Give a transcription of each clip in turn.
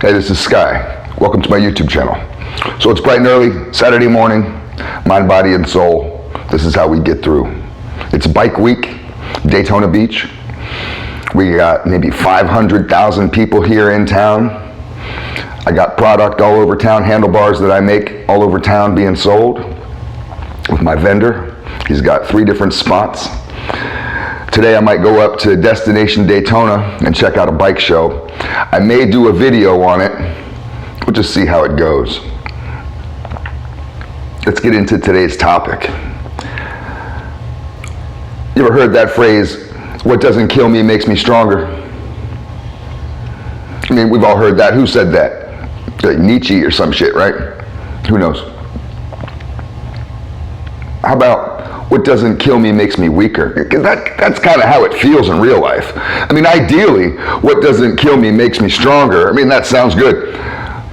Hey, this is Sky. Welcome to my YouTube channel. So it's bright and early, Saturday morning, mind, body, and soul. This is how we get through. It's bike week, Daytona Beach. We got maybe 500,000 people here in town. I got product all over town, handlebars that I make all over town being sold with my vendor. He's got 3 different spots. Today I might go up to Destination Daytona and check out a bike show. I may do a video on it. We'll just see how it goes. Let's get into today's topic. You ever heard that phrase, what doesn't kill me makes me stronger? I mean, we've all heard that. Who said that? Like Nietzsche or some shit, right? Who knows? How about, what doesn't kill me makes me weaker? That's kind of how it feels in real life. I mean, ideally, what doesn't kill me makes me stronger. I mean, that sounds good.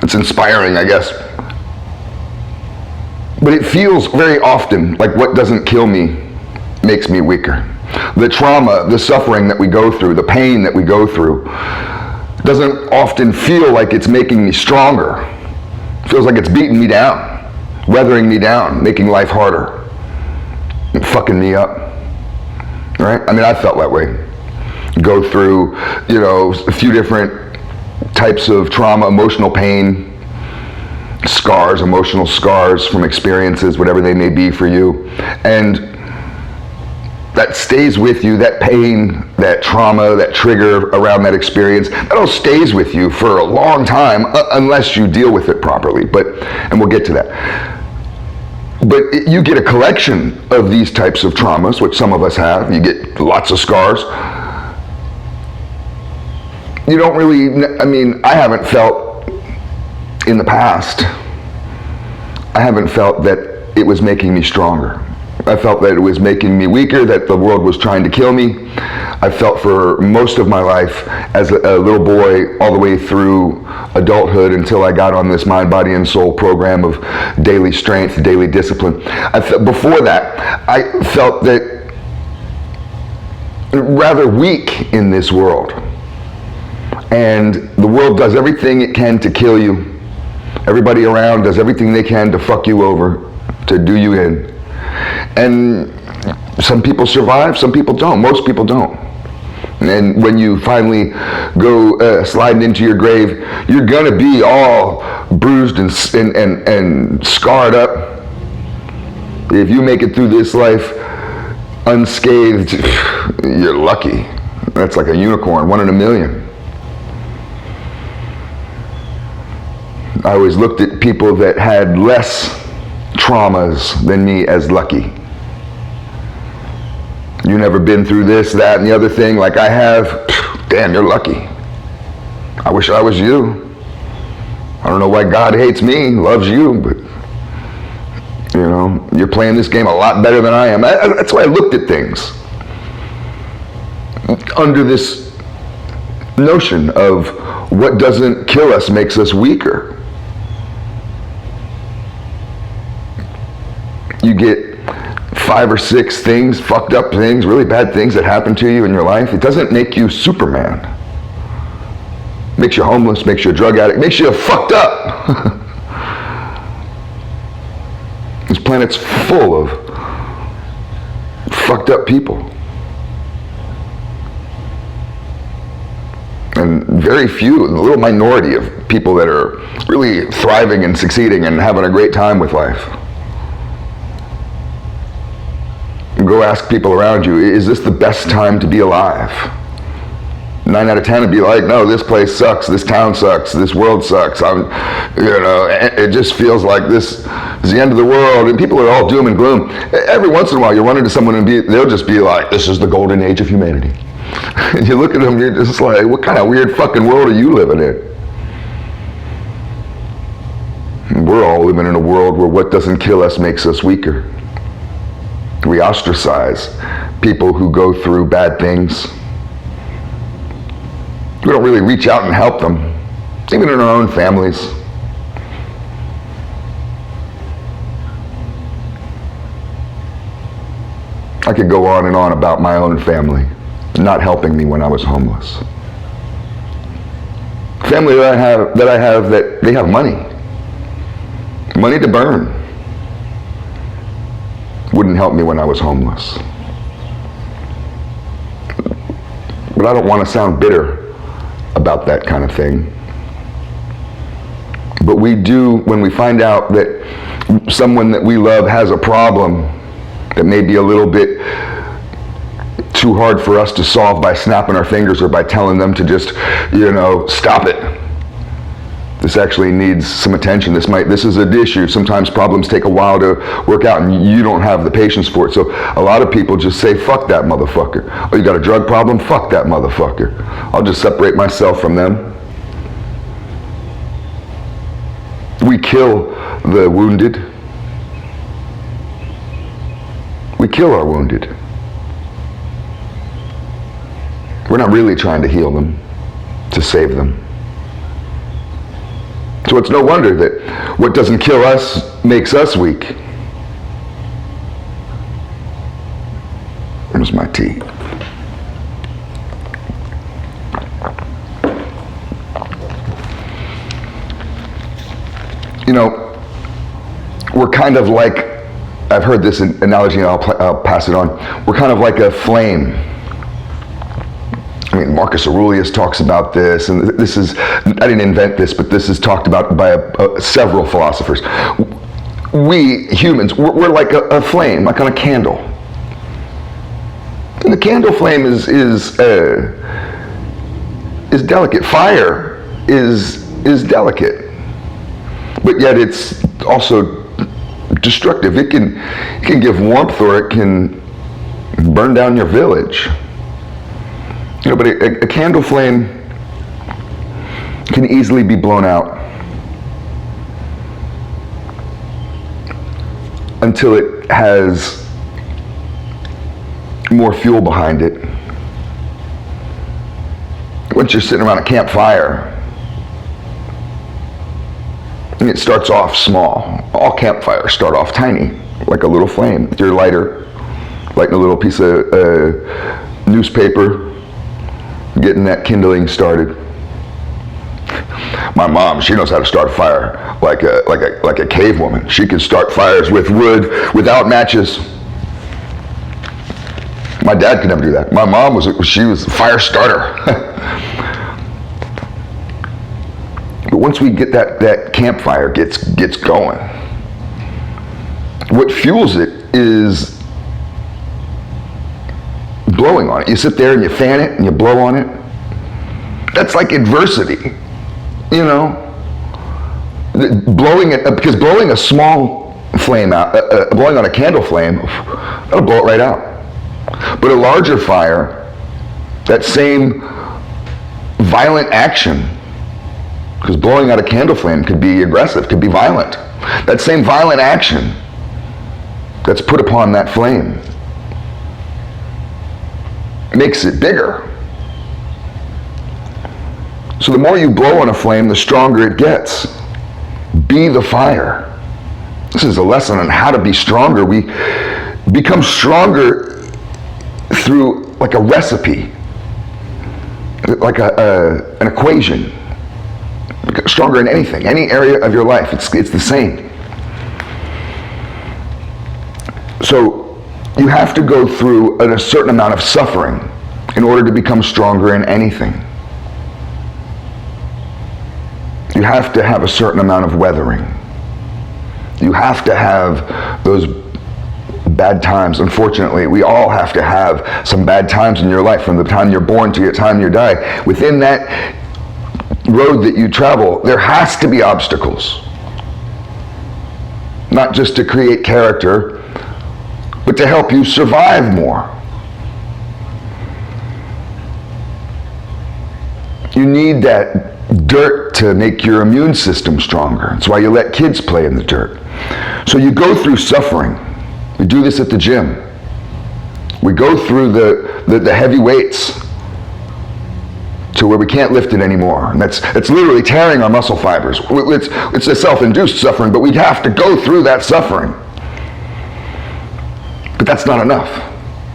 It's inspiring, I guess. But it feels very often like what doesn't kill me makes me weaker. The trauma, the suffering that we go through, the pain that we go through, doesn't often feel like it's making me stronger. It feels like it's beating me down, weathering me down, making life harder. And fucking me up, right? I mean, I felt that way. Go through, a few different types of trauma, emotional pain, scars, emotional scars from experiences, whatever they may be for you. And that stays with you, that pain, that trauma, that trigger around that experience, that all stays with you for a long time unless you deal with it properly. And we'll get to that. But you get a collection of these types of traumas, which some of us have. You get lots of scars. You don't really, I haven't felt in the past, I haven't felt that it was making me stronger. I felt that it was making me weaker, that the world was trying to kill me. I felt for most of my life as a little boy all the way through adulthood until I got on this mind, body, and soul program of daily strength, daily discipline. Before that, I felt that rather weak in this world. And the world does everything it can to kill you. Everybody around does everything they can to fuck you over, to do you in. And some people survive, some people don't. Most people don't. And when you finally go sliding into your grave, you're gonna be all bruised and scarred up. If you make it through this life unscathed, you're lucky. That's like a unicorn, 1 in a million. I always looked at people that had less traumas than me as lucky. You never been through this, that, and the other thing like I have. Damn, you're lucky. I wish I was you. I don't know why God hates me, loves you, but you're playing this game a lot better than I am. That's why I looked at things under this notion of what doesn't kill us makes us weaker. You get 5 or 6 things, fucked up things, really bad things that happen to you in your life. It doesn't make you Superman. Makes you homeless, makes you a drug addict, makes you fucked up. This planet's full of fucked up people. And very few, a little minority of people that are really thriving and succeeding and having a great time with life. Go ask people around you, is this the best time to be alive? 9 out of 10 would be like, no, this place sucks, this town sucks, this world sucks. It just feels like this is the end of the world, and people are all doom and gloom. Every once in a while, you run into someone and they'll just be like, this is the golden age of humanity. And you look at them, you're just like, what kind of weird fucking world are you living in? We're all living in a world where what doesn't kill us makes us weaker. We ostracize people who go through bad things. We don't really reach out and help them, even in our own families. I could go on and on about my own family not helping me when I was homeless. Family that I have that they have money to burn. Wouldn't help me when I was homeless. But I don't want to sound bitter about that kind of thing. But we do, when we find out that someone that we love has a problem that may be a little bit too hard for us to solve by snapping our fingers or by telling them to just, stop it. This actually needs some attention. This is an issue. Sometimes problems take a while to work out and you don't have the patience for it. So a lot of people just say, fuck that motherfucker. Oh, you got a drug problem? Fuck that motherfucker. I'll just separate myself from them. We kill the wounded. We kill our wounded. We're not really trying to heal them, to save them. So it's no wonder that what doesn't kill us makes us weak. Where's my tea? We're kind of like, I've heard this analogy and I'll pass it on. We're kind of like a flame. Marcus Aurelius talks about this, and this is, I didn't invent this, but this is talked about by several philosophers. We humans, we're like a flame, like on a candle. And the candle flame is delicate. Fire is delicate, but yet it's also destructive. It can give warmth, or it can burn down your village. But a candle flame can easily be blown out until it has more fuel behind it. Once you're sitting around a campfire, and it starts off small. All campfires start off tiny, like a little flame. You're lighting a little piece of newspaper, getting that kindling started. My mom, she knows how to start a fire like a cave woman. She can start fires with wood without matches. My dad could never do that. My mom was a fire starter. But once we get that campfire gets going, what fuels it is blowing on it. You sit there and you fan it and you blow on it. That's like adversity, blowing it, because blowing a small flame out, blowing on a candle flame, that'll blow it right out. But a larger fire, that same violent action, because blowing out a candle flame could be aggressive, could be violent. That same violent action that's put upon that flame makes it bigger. So the more you blow on a flame, the stronger it gets. Be the fire. This is a lesson on how to be stronger. We become stronger through like a recipe, like an equation. Stronger in anything, any area of your life. It's the same. So you have to go through a certain amount of suffering in order to become stronger in anything. You have to have a certain amount of weathering. You have to have those bad times. Unfortunately, we all have to have some bad times in your life, from the time you're born to the time you die. Within that road that you travel, there has to be obstacles. Not just to create character, but to help you survive more. You need that dirt to make your immune system stronger. That's why you let kids play in the dirt. So you go through suffering. We do this at the gym. We go through the heavy weights to where we can't lift it anymore. And it's literally tearing our muscle fibers. It's a self-induced suffering, but we'd have to go through that suffering. But that's not enough.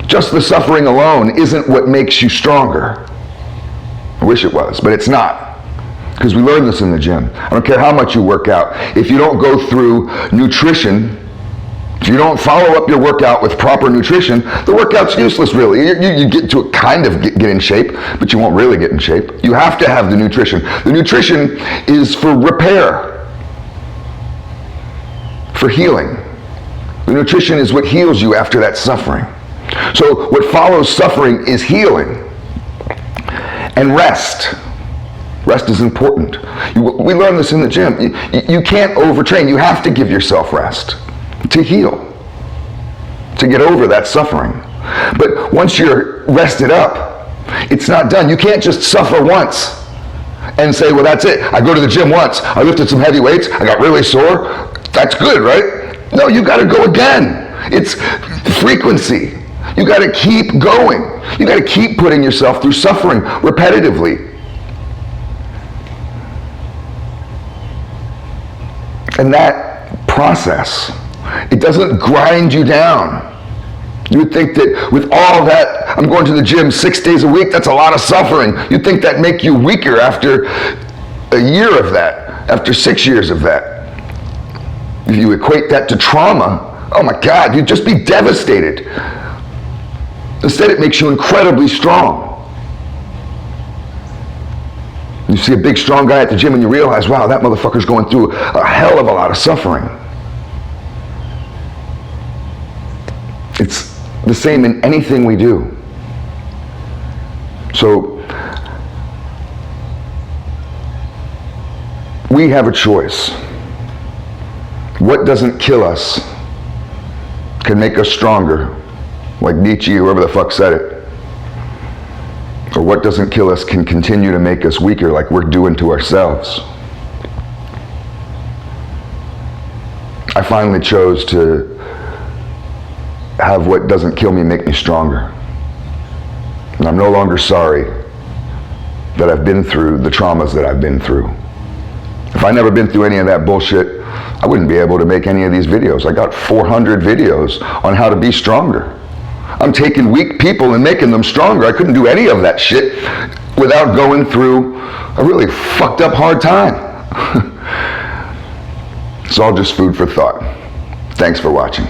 Just the suffering alone isn't what makes you stronger. I wish it was, but it's not. Because we learn this in the gym. I don't care how much you work out. If you don't go through nutrition, if you don't follow up your workout with proper nutrition, the workout's useless, really. You get to kind of get in shape, but you won't really get in shape. You have to have the nutrition. The nutrition is for repair, for healing. The nutrition is what heals you after that suffering. So what follows suffering is healing and rest. Rest is important. We learn this in the gym. You can't overtrain. You have to give yourself rest to heal, to get over that suffering. But once you're rested up, it's not done. You can't just suffer once and say, well, that's it. I go to the gym once. I lifted some heavy weights. I got really sore. That's good, right? No, you got to go again. It's frequency. You got to keep going. You got to keep putting yourself through suffering repetitively. And that process, it doesn't grind you down. You would think that with all that, I'm going to the gym 6 days a week, that's a lot of suffering. You'd think that'd make you weaker after a year of that, after 6 years of that. If you equate that to trauma, oh my God, you'd just be devastated. Instead, it makes you incredibly strong. You see a big, strong guy at the gym and you realize, wow, that motherfucker's going through a hell of a lot of suffering. It's the same in anything we do. So, we have a choice. What doesn't kill us can make us stronger, like Nietzsche, whoever the fuck said it. Or what doesn't kill us can continue to make us weaker, like we're doing to ourselves. I finally chose to have what doesn't kill me make me stronger. And I'm no longer sorry that I've been through the traumas that I've been through. If I never been through any of that bullshit, I wouldn't be able to make any of these videos. I got 400 videos on how to be stronger. I'm taking weak people and making them stronger. I couldn't do any of that shit without going through a really fucked up hard time. It's all just food for thought. Thanks for watching.